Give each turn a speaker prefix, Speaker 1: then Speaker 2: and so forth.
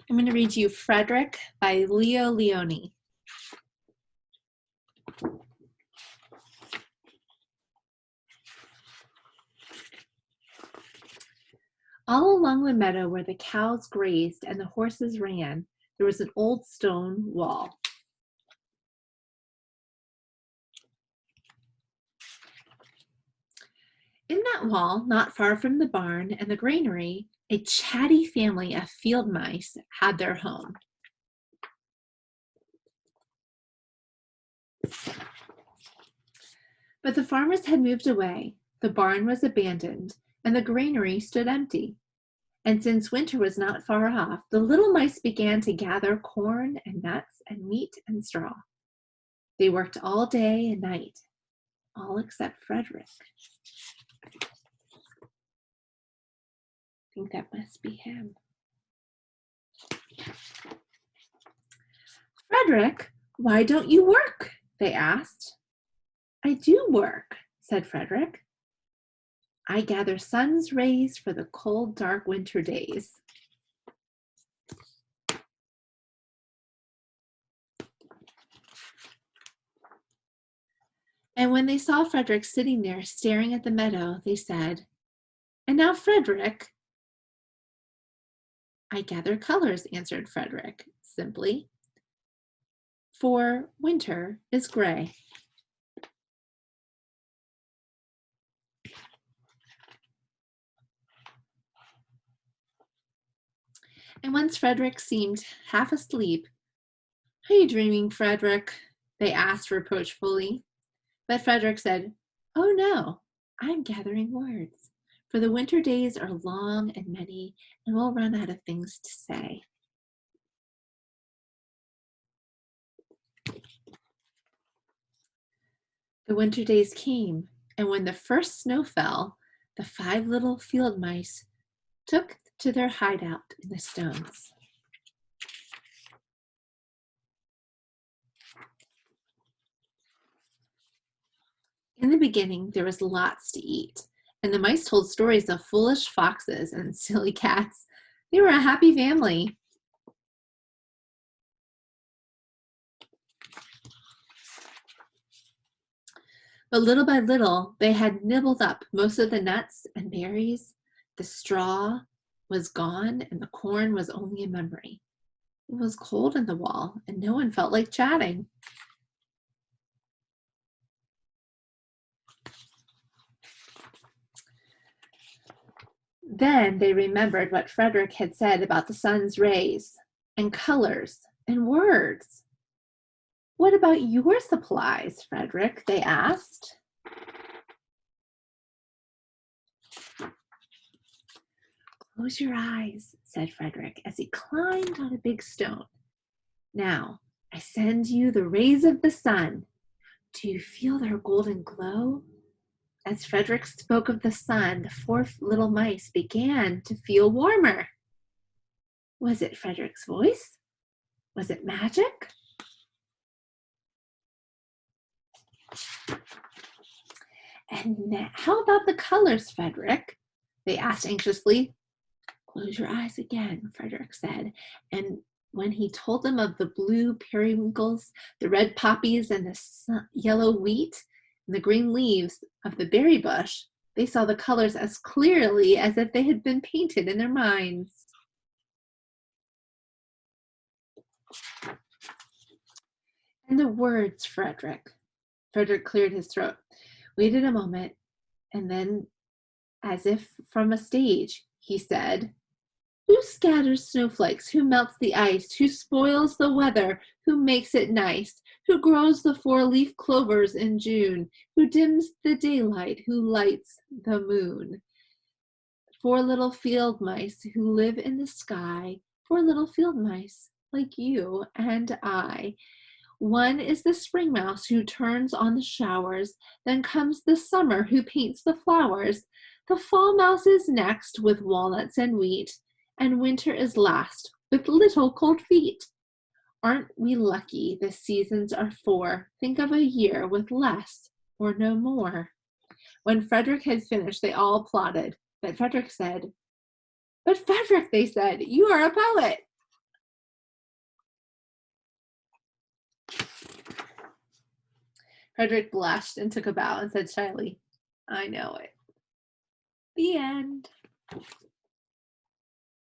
Speaker 1: I'm going to read you Frederick by Leo Leone. All along the meadow where the cows grazed and the horses ran, there was an old stone wall. In that wall, not far from the barn and the granary, a chatty family of field mice had their home. But the farmers had moved away, the barn was abandoned, and the granary stood empty. And since winter was not far off, the little mice began to gather corn and nuts and meat and straw. They worked all day and night, all except Frederick. I think that must be him. Frederick, why don't you work? They asked. I do work, said Frederick. I gather sun's rays for the cold, dark winter days. And when they saw Frederick sitting there staring at the meadow, they said, And now, Frederick. I gather colors, answered Frederick simply, for winter is gray. And once Frederick seemed half asleep, Are you dreaming, Frederick? They asked reproachfully. But Frederick said, Oh no, I'm gathering words, for the winter days are long and many, and we'll run out of things to say. The winter days came, and when the first snow fell, the 5 little field mice took to their hideout in the stones. In the beginning, there was lots to eat, and the mice told stories of foolish foxes and silly cats. They were a happy family. But little by little, they had nibbled up most of the nuts and berries. The straw was gone, and the corn was only a memory. It was cold in the wall, and no one felt like chatting. Then they remembered what Frederick had said about the sun's rays, and colors, and words. What about your supplies, Frederick? They asked. Close your eyes, said Frederick as he climbed on a big stone. Now, I send you the rays of the sun. Do you feel their golden glow? As Frederick spoke of the sun, the 4 little mice began to feel warmer. Was it Frederick's voice? Was it magic? And how about the colors, Frederick? They asked anxiously. Close your eyes again, Frederick said. And when he told them of the blue periwinkles, the red poppies, and the yellow wheat, and the green leaves of the berry bush, they saw the colors as clearly as if they had been painted in their minds. And the words, Frederick. Frederick cleared his throat, waited a moment, and then, as if from a stage, he said, Who scatters snowflakes? Who melts the ice? Who spoils the weather? Who makes it nice? Who grows the 4-leaf clovers in June? Who dims the daylight? Who lights the moon? 4 little field mice who live in the sky. 4 little field mice like you and I. One is the spring mouse who turns on the showers. Then comes the summer who paints the flowers. The fall mouse is next with walnuts and wheat. And winter is last with little cold feet. Aren't we lucky the seasons are 4? Think of a year with less or no more. When Frederick had finished, they all applauded. But Frederick, they said, you are a poet. Frederick blushed and took a bow and said shyly, I know it. The end.